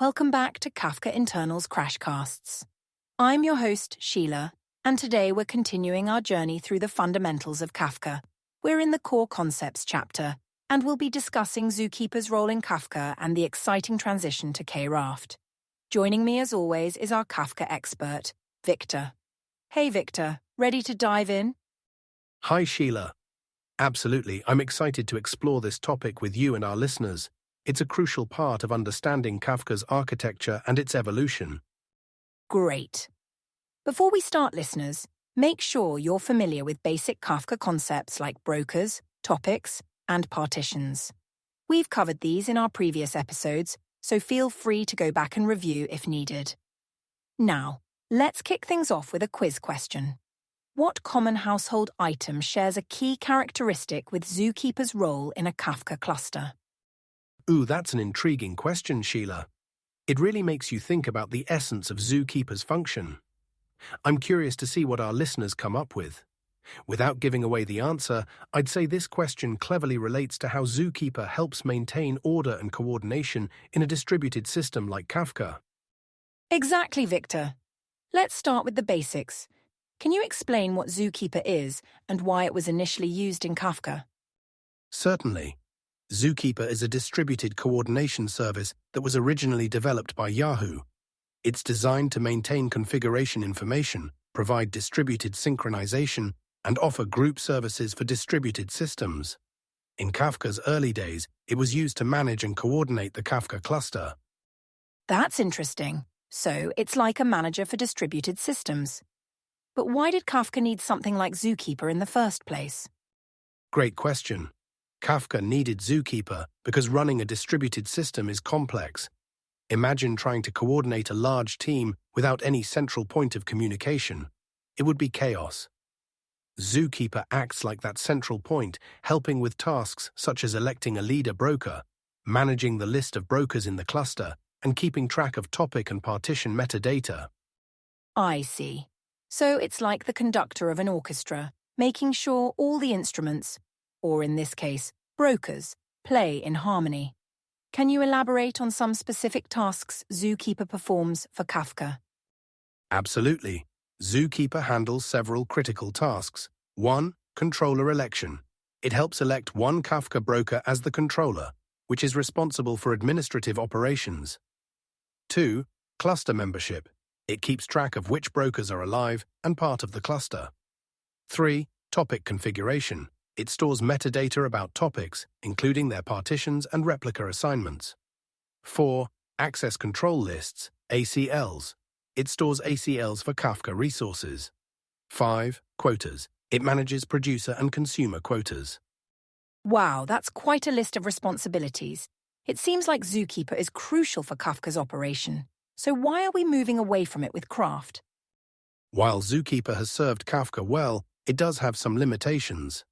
Welcome back to Kafka Internal's Crashcasts. I'm your host, Sheila, and today we're continuing our journey through the fundamentals of Kafka. We're in the Core Concepts chapter, and we'll be discussing ZooKeeper's role in Kafka and the exciting transition to KRaft. Joining me as always is our Kafka expert, Victor. Hey Victor, ready to dive in? Hi Sheila. Absolutely, I'm excited to explore this topic with you and our listeners. It's a crucial part of understanding Kafka's architecture and its evolution. Great. Before we start, listeners, make sure you're familiar with basic Kafka concepts like brokers, topics, and partitions. We've covered these in our previous episodes, so feel free to go back and review if needed. Now, let's kick things off with a quiz question. What common household item shares a key characteristic with ZooKeeper's role in a Kafka cluster? Ooh, that's an intriguing question, Sheila. It really makes you think about the essence of ZooKeeper's function. I'm curious to see what our listeners come up with. Without giving away the answer, I'd say this question cleverly relates to how ZooKeeper helps maintain order and coordination in a distributed system like Kafka. Exactly, Victor. Let's start with the basics. Can you explain what ZooKeeper is and why it was initially used in Kafka? Certainly. ZooKeeper is a distributed coordination service that was originally developed by Yahoo. It's designed to maintain configuration information, provide distributed synchronization, and offer group services for distributed systems. In Kafka's early days, it was used to manage and coordinate the Kafka cluster. That's interesting. So, it's like a manager for distributed systems. But why did Kafka need something like ZooKeeper in the first place? Great question. Kafka needed ZooKeeper because running a distributed system is complex. Imagine trying to coordinate a large team without any central point of communication. It would be chaos. ZooKeeper acts like that central point, helping with tasks such as electing a leader broker, managing the list of brokers in the cluster, and keeping track of topic and partition metadata. I see. So it's like the conductor of an orchestra, making sure all the instruments, or in this case, brokers, play in harmony. Can you elaborate on some specific tasks ZooKeeper performs for Kafka? Absolutely. ZooKeeper handles several critical tasks. 1. Controller election. It helps elect one Kafka broker as the controller, which is responsible for administrative operations. 2. Cluster membership. It keeps track of which brokers are alive and part of the cluster. 3. Topic configuration. It stores metadata about topics, including their partitions and replica assignments. 4. Access control lists, ACLs. It stores ACLs for Kafka resources. 5. Quotas. It manages producer and consumer quotas. Wow, that's quite a list of responsibilities. It seems like ZooKeeper is crucial for Kafka's operation. So why are we moving away from it with KRaft? While ZooKeeper has served Kafka well, it does have some limitations.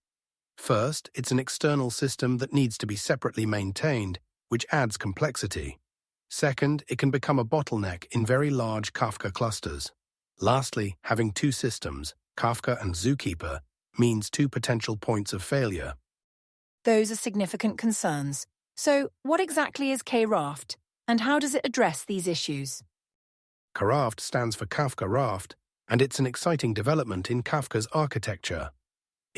First, it's an external system that needs to be separately maintained, which adds complexity. Second, it can become a bottleneck in very large Kafka clusters. Lastly, having two systems, Kafka and ZooKeeper, means two potential points of failure. Those are significant concerns. So, what exactly is KRaft, and how does it address these issues? KRaft stands for Kafka Raft, and it's an exciting development in Kafka's architecture.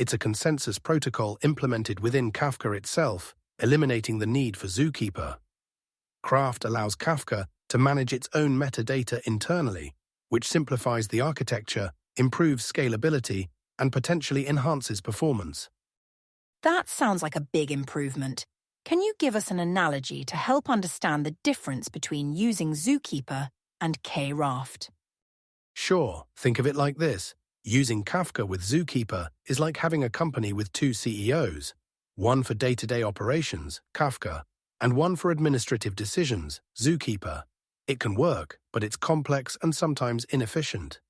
It's a consensus protocol implemented within Kafka itself, eliminating the need for ZooKeeper. KRaft allows Kafka to manage its own metadata internally, which simplifies the architecture, improves scalability, and potentially enhances performance. That sounds like a big improvement. Can you give us an analogy to help understand the difference between using ZooKeeper and KRaft? Sure, think of it like this. Using Kafka with ZooKeeper is like having a company with two CEOs, one for day-to-day operations, Kafka, and one for administrative decisions, ZooKeeper. It can work, but it's complex and sometimes inefficient.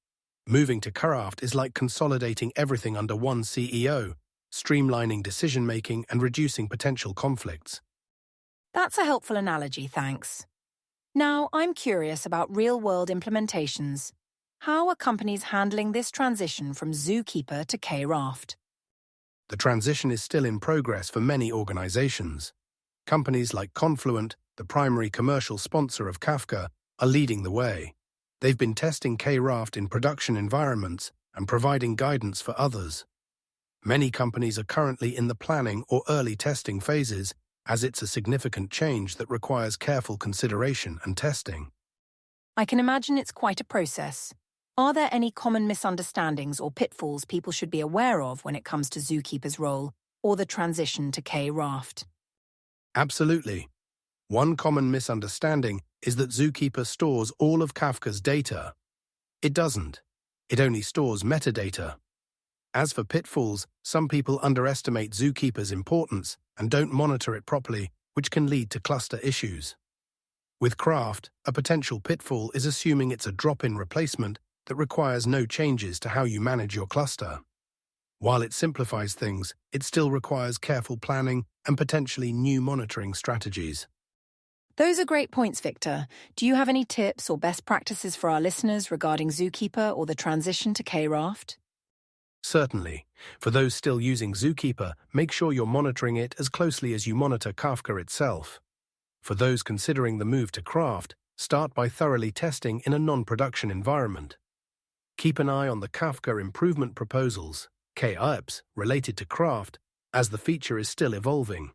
Moving to KRaft is like consolidating everything under one CEO, streamlining decision-making and reducing potential conflicts. That's a helpful analogy, thanks. Now, I'm curious about real-world implementations. How are companies handling this transition from ZooKeeper to KRaft? The transition is still in progress for many organizations. Companies like Confluent, the primary commercial sponsor of Kafka, are leading the way. They've been testing KRaft in production environments and providing guidance for others. Many companies are currently in the planning or early testing phases, as it's a significant change that requires careful consideration and testing. I can imagine it's quite a process. Are there any common misunderstandings or pitfalls people should be aware of when it comes to ZooKeeper's role or the transition to KRaft? Absolutely. One common misunderstanding is that ZooKeeper stores all of Kafka's data. It doesn't. It only stores metadata. As for pitfalls, some people underestimate ZooKeeper's importance and don't monitor it properly, which can lead to cluster issues. With KRaft, a potential pitfall is assuming it's a drop-in replacement that requires no changes to how you manage your cluster. While it simplifies things, it still requires careful planning and potentially new monitoring strategies. Those are great points, Victor. Do you have any tips or best practices for our listeners regarding ZooKeeper or the transition to KRaft? Certainly. For those still using ZooKeeper, make sure you're monitoring it as closely as you monitor Kafka itself. For those considering the move to KRaft, start by thoroughly testing in a non-production environment. Keep an eye on the Kafka improvement proposals, KRaft, related to KRaft, as the feature is still evolving.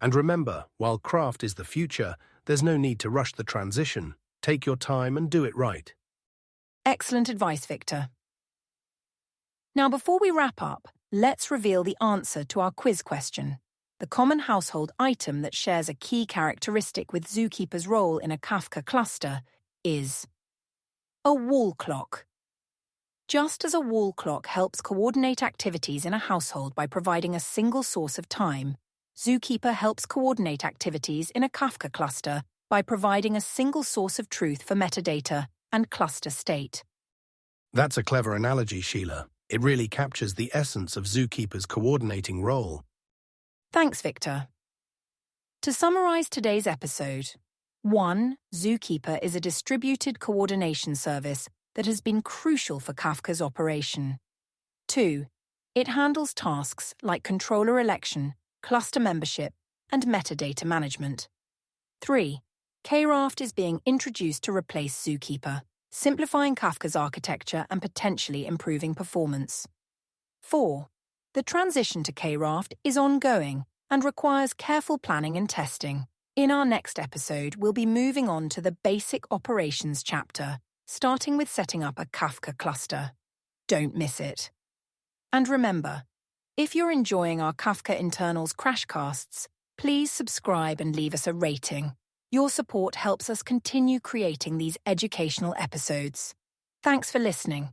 And remember, while KRaft is the future, there's no need to rush the transition. Take your time and do it right. Excellent advice, Victor. Now, before we wrap up, let's reveal the answer to our quiz question. The common household item that shares a key characteristic with ZooKeeper's role in a Kafka cluster is a wall clock. Just as a wall clock helps coordinate activities in a household by providing a single source of time, ZooKeeper helps coordinate activities in a Kafka cluster by providing a single source of truth for metadata and cluster state. That's a clever analogy, Sheila. It really captures the essence of ZooKeeper's coordinating role. Thanks, Victor. To summarize today's episode, 1. ZooKeeper is a distributed coordination service that has been crucial for Kafka's operation. 2. It handles tasks like controller election, cluster membership, and metadata management. 3. KRaft is being introduced to replace ZooKeeper, simplifying Kafka's architecture and potentially improving performance. 4. The transition to KRaft is ongoing and requires careful planning and testing. In our next episode, we'll be moving on to the basic operations chapter, starting with setting up a Kafka cluster. Don't miss it. And remember, if you're enjoying our Kafka Internals Crashcasts, please subscribe and leave us a rating. Your support helps us continue creating these educational episodes. Thanks for listening.